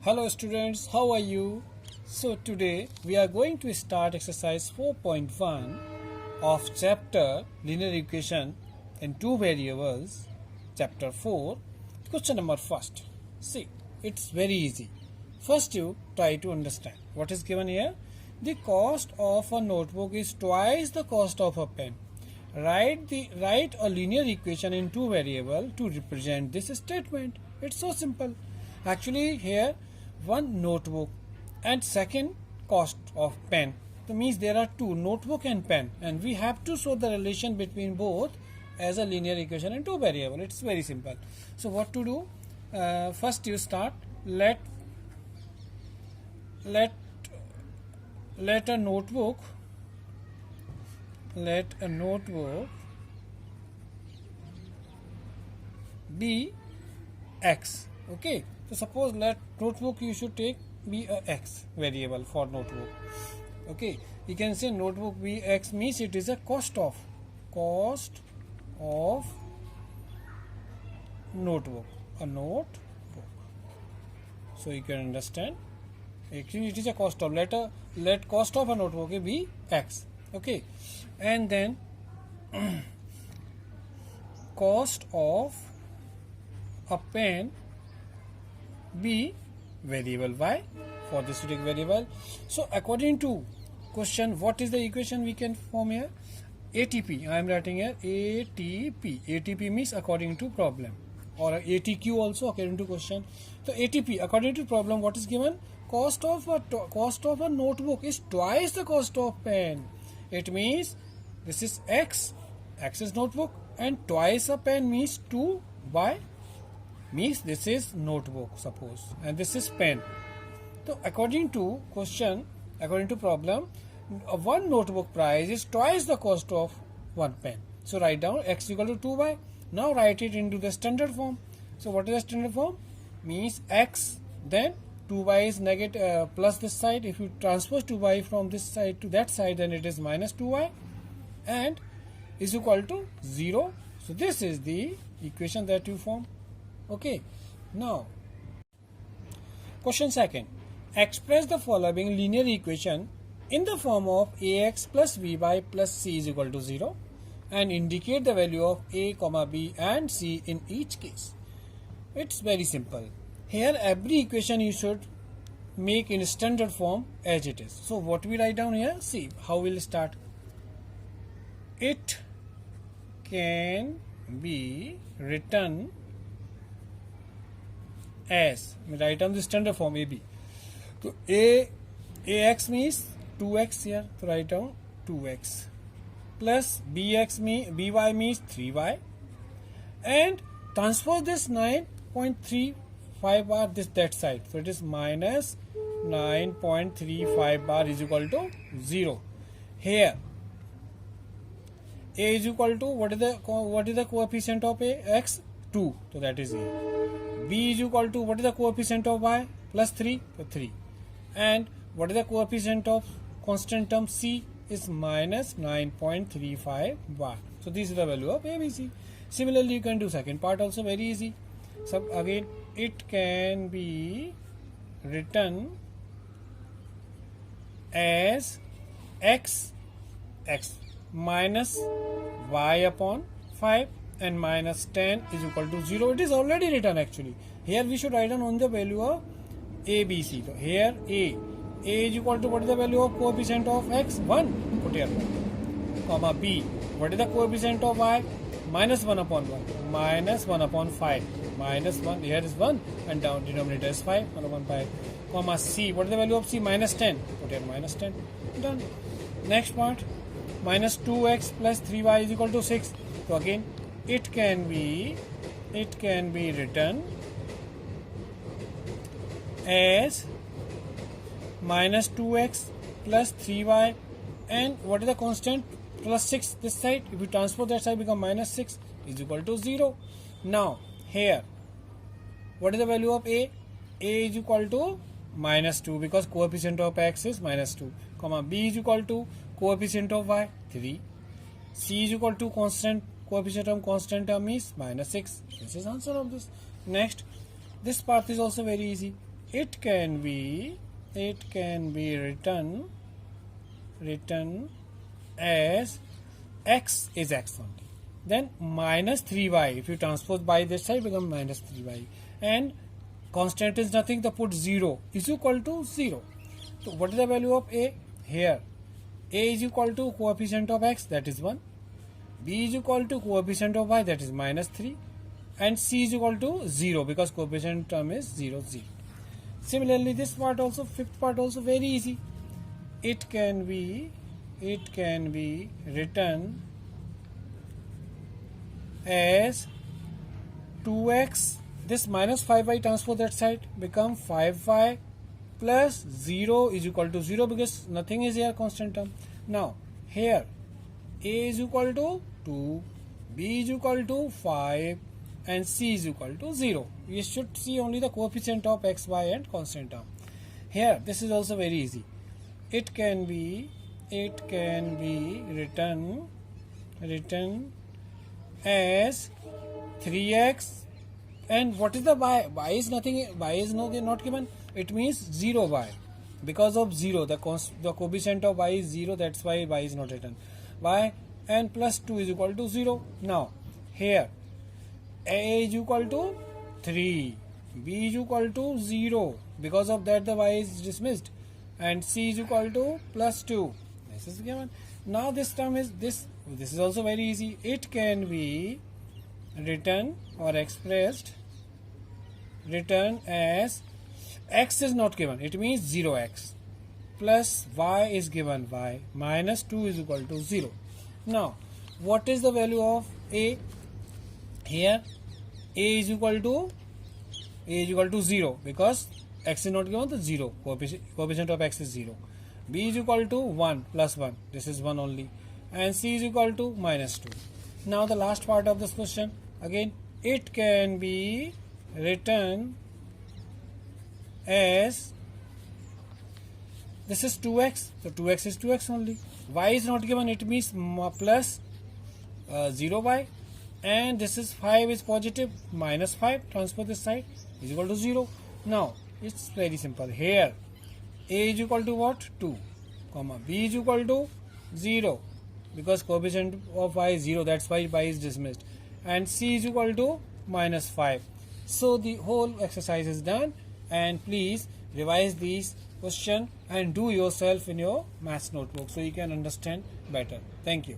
Hello students, how are you? So today we are going to start exercise 4.1 of chapter linear equation in two variables, chapter 4, question number first. See, it's very easy. First you try to understand what is given here. The cost of a notebook is twice the cost of a pen. Write a linear equation in two variables to represent this statement. It's so simple. Actually here one notebook and second cost of pen. That means there are two, notebook and pen, and we have to show the relation between both as a linear equation in two variable. It's very simple. So what to do? First you start. Let a notebook be x. Okay, so suppose let notebook you should take be a x variable for notebook. Okay, you can say notebook be x means it is a cost of notebook, a notebook. So you can understand. Actually, it is a cost of let cost of a notebook be x. Okay, and then cost of a pen be variable y. For this to take variable. So according to question, what is the equation we can form here? ATP. I am writing here ATP. ATP means according to problem, or ATQ also according to question. So ATP according to problem, what is given? Cost of a notebook is twice the cost of pen. It means this is x is notebook, and twice a pen means 2 by means this is notebook suppose, and this is pen. So according to question, according to problem, one notebook price is twice the cost of one pen. So write down x equal to 2y. Now write it into the standard form. So what is the standard form? Means x, then 2y is negative plus this side. If you transpose 2y from this side to that side, then it is minus 2y, and is equal to 0. So this is the equation that you form. Okay, now question second. Express the following linear equation in the form of ax plus by plus c is equal to 0, and indicate the value of a, b and c in each case. It's very simple. Here every equation you should make in standard form as it is. So what we write down here? See how we'll start. It can be written as, we write down the standard form AB. So ax means 2x here, so write down 2x plus by means 3y, and transpose this 9.35 bar that side, so it is minus 9.35 bar is equal to 0. Here a is equal to what is the coefficient of a? X, 2, so that is a. B is equal to what is the coefficient of y? Plus 3, so 3. And what is the coefficient of constant term? C is minus 9.35 bar. So this is the value of ABC. Similarly, you can do second part also very easy. So again, it can be written as x minus y upon 5 and minus 10 is equal to 0. It is already written actually. Here we should write down on the value of a, b, c. So here a is equal to what is the value of coefficient of x? 1. Put here 1. Comma b. What is the coefficient of y? Minus 1 upon 1. Minus 1 upon 5. Minus 1. Here is 1 and down denominator is 5. 1 upon 5. Comma c. What is the value of c? Minus 10. Put here minus 10. Done. Next part. Minus 2x plus 3y is equal to 6. So again, it can be written as minus 2x plus 3y, and what is the constant? Plus 6 this side. If you transpose that side, become minus 6 is equal to 0. Now here what is the value of a? A is equal to minus 2 because coefficient of x is minus 2, comma b is equal to coefficient of y 3, c is equal to coefficient of constant term is minus 6. This is answer of this. Next, this part is also very easy. it can be written as x is x only. Then minus 3y, if you transpose by this side, become minus 3y, and constant is nothing, the put 0 is equal to 0. So what is the value of a? Here a is equal to coefficient of x, that is 1, b is equal to coefficient of y, that is minus 3, and c is equal to 0 because coefficient term is 0, 0. Similarly, this part also, fifth part also very easy. It can be written as 2x, this minus 5y transpose that side, become 5y plus 0 is equal to 0 because nothing is here, constant term. Now here a is equal to 2, b is equal to 5, and c is equal to 0. You should see only the coefficient of x, y and constant term. Here this is also very easy. It can be written as 3x, and what is the y? Y is nothing, y is not given. It means 0y, because of 0 the coefficient of y is 0, that's why y is not written. Y and plus 2 is equal to 0. Now here a is equal to 3, b is equal to 0, because of that the y is dismissed, and c is equal to plus 2. This is given. Now this term is this is also very easy. It can be written or expressed as x is not given, it means 0x, plus y is given, y minus 2 is equal to 0. Now what is the value of a? Here a is equal to 0 because x is not given, to 0, coefficient of x is 0. b is equal to 1 plus 1, this is 1 only, and c is equal to minus 2. Now the last part of this question, again it can be written as, this is 2x, so 2x is 2x only, y is not given, it means plus 0y, and this is 5 is positive, minus 5 transpose this side is equal to 0. Now it's very simple. Here a is equal to what? 2, comma b is equal to 0 because coefficient of y is 0, that's why y is dismissed, and c is equal to minus 5. So the whole exercise is done, and please revise these question and do yourself in your maths notebook so you can understand better. Thank you.